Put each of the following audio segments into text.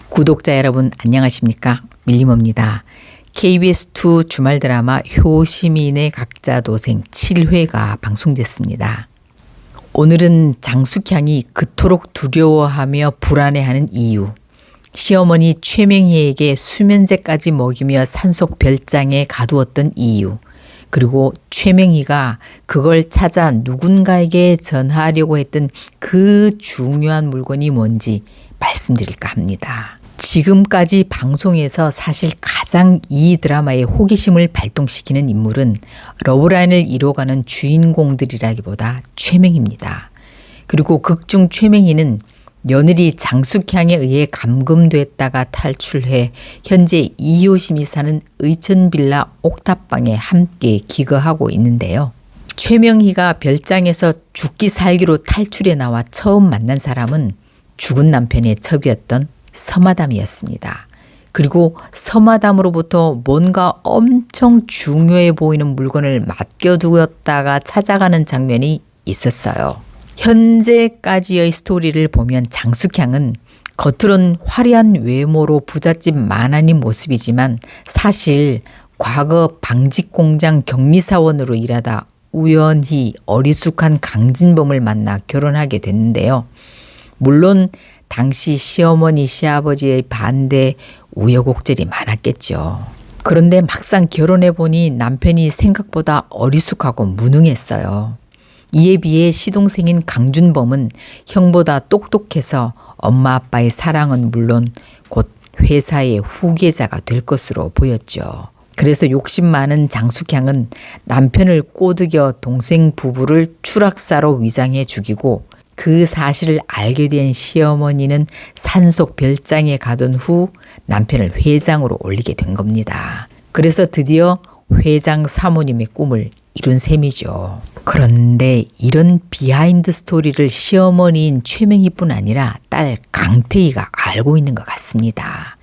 구독자 여러분 안녕하십니까? 밀림입니다. KBS2 주말 드라마 효시민의 각자 도생 7회가 방송됐습니다. 오늘은 장숙향이 그토록 두려워하며 불안해하는 이유, 시어머니 최명희에게 수면제까지 먹이며 산속 별장에 가두었던 이유, 그리고 최명희가 그걸 찾아 누군가에게 전하려고 했던 그 중요한 물건이 뭔지 말씀드릴까 합니다. 지금까지 방송에서 사실 가장 이 드라마의 호기심을 발동시키는 인물은 러브라인을 이뤄가는 주인공들이라기보다 최명희입니다. 그리고 극중 최명희는 며느리 장숙향에 의해 감금됐다가 탈출해 현재 이효심이 사는 의천빌라 옥탑방에 함께 기거하고 있는데요. 최명희가 별장에서 죽기 살기로 탈출해 나와 처음 만난 사람은 죽은 남편의 첩이었던 서마담이었습니다. 그리고 서마담으로부터 뭔가 엄청 중요해 보이는 물건을 맡겨두었다가 찾아가는 장면이 있었어요. 현재까지의 스토리를 보면 장숙향은 겉으론 화려한 외모로 부잣집 마나님 모습이지만 사실 과거 방직공장 격리사원으로 일하다 우연히 어리숙한 강진범을 만나 결혼하게 됐는데요. 물론 당시 시어머니 시아버지의 반대 우여곡절이 많았겠죠. 그런데 막상 결혼해보니 남편이 생각보다 어리숙하고 무능했어요. 이에 비해 시동생인 강준범은 형보다 똑똑해서 엄마 아빠의 사랑은 물론 곧 회사의 후계자가 될 것으로 보였죠. 그래서 욕심 많은 장숙향은 남편을 꼬드겨 동생 부부를 추락사로 위장해 죽이고 그 사실을 알게 된 시어머니는 산속 별장에 가둔 후 남편을 회장으로 올리게 된 겁니다. 그래서 드디어 회장 사모님의 꿈을 이룬 셈이죠. 그런데 이런 비하인드 스토리를 시어머니인 최명희뿐 아니라 딸 강태희가 알고 있는 것 같습니다.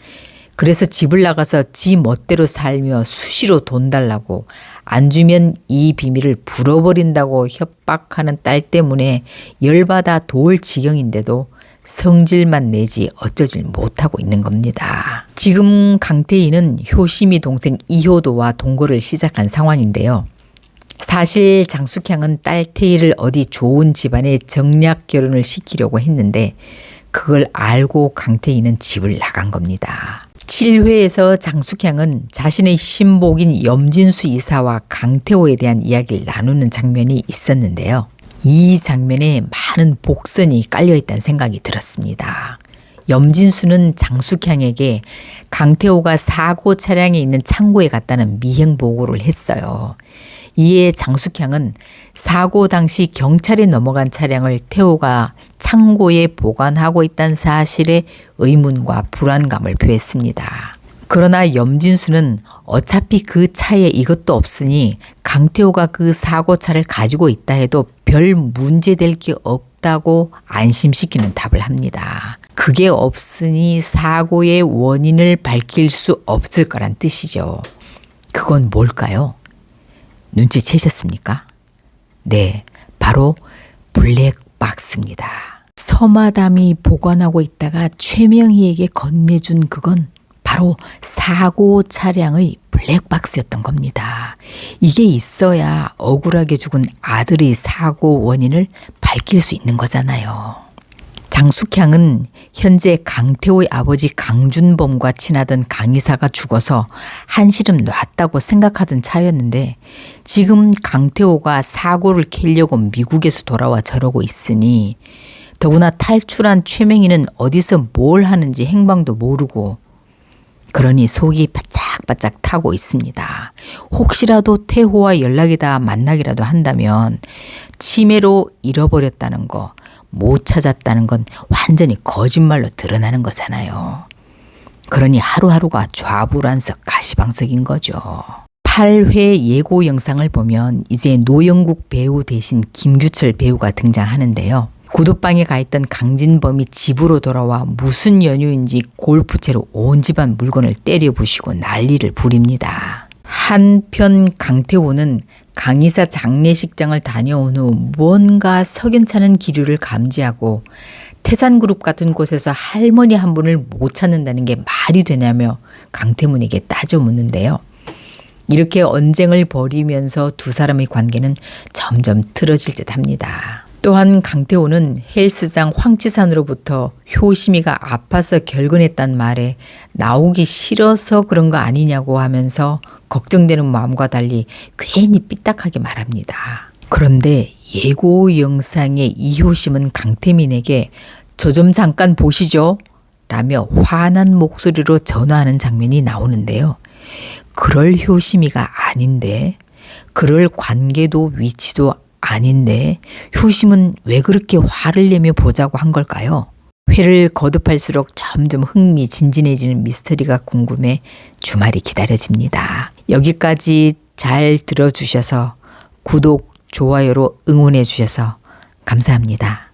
그래서 집을 나가서 지 멋대로 살며 수시로 돈 달라고 안 주면 이 비밀을 불어버린다고 협박하는 딸 때문에 열받아 도울 지경인데도 성질만 내지 어쩌질 못하고 있는 겁니다. 지금 강태희는 효심이 동생 이효도와 동거를 시작한 상황인데요. 사실 장숙향은 딸 태희를 어디 좋은 집안에 정략 결혼을 시키려고 했는데 그걸 알고 강태희는 집을 나간 겁니다. 7회에서 장숙향은 자신의 신복인 염진수 이사와 강태호에 대한 이야기를 나누는 장면이 있었는데요. 이 장면에 많은 복선이 깔려있다는 생각이 들었습니다. 염진수는 장숙향에게 강태호가 사고 차량에 있는 창고에 갔다는 미행 보고를 했어요. 이에 장숙향은 사고 당시 경찰에 넘어간 차량을 태호가 창고에 보관하고 있다는 사실에 의문과 불안감을 표했습니다. 그러나 염진수는 어차피 그 차에 이것도 없으니 강태호가 그 사고차를 가지고 있다 해도 별 문제될 게 없다고 안심시키는 답을 합니다. 그게 없으니 사고의 원인을 밝힐 수 없을 거란 뜻이죠. 그건 뭘까요? 눈치채셨습니까? 네, 바로 블랙박스입니다. 서마담이 보관하고 있다가 최명희에게 건네준 그건 바로 사고 차량의 블랙박스였던 겁니다. 이게 있어야 억울하게 죽은 아들의 사고 원인을 밝힐 수 있는 거잖아요. 장숙향은 현재 강태호의 아버지 강준범과 친하던 강이사가 죽어서 한시름 놨다고 생각하던 차였는데 지금 강태호가 사고를 캐려고 미국에서 돌아와 저러고 있으니 더구나 탈출한 최명희는 어디서 뭘 하는지 행방도 모르고 그러니 속이 바짝바짝 타고 있습니다. 혹시라도 태호와 연락이 다 만나기라도 한다면 치매로 잃어버렸다는 거 못 찾았다는 건 완전히 거짓말로 드러나는 거잖아요. 그러니 하루하루가 좌불안석 가시방석인 거죠. 8회 예고 영상을 보면 이제 노영국 배우 대신 김규철 배우가 등장하는데요. 구두방에 가 있던 강진범이 집으로 돌아와 무슨 연유인지 골프채로 온 집안 물건을 때려 부시고 난리를 부립니다. 한편 강태호는 강이사 장례식장을 다녀온 후 뭔가 석연찮은 기류를 감지하고 태산그룹 같은 곳에서 할머니 한 분을 못 찾는다는 게 말이 되냐며 강태문에게 따져 묻는데요. 이렇게 언쟁을 벌이면서 두 사람의 관계는 점점 틀어질 듯 합니다. 또한 강태호는 헬스장 황치산으로부터 효심이가 아파서 결근했단 말에 나오기 싫어서 그런 거 아니냐고 하면서 걱정되는 마음과 달리 괜히 삐딱하게 말합니다. 그런데 예고 영상의 이효심은 강태민에게 저 좀 잠깐 보시죠 라며 화난 목소리로 전화하는 장면이 나오는데요. 그럴 효심이가 아닌데, 그럴 관계도 위치도 아닌데 효심은 왜 그렇게 화를 내며 보자고 한 걸까요? 회를 거듭할수록 점점 흥미진진해지는 미스터리가 궁금해 주말이 기다려집니다. 여기까지 잘 들어주셔서 구독, 좋아요로 응원해 주셔서 감사합니다.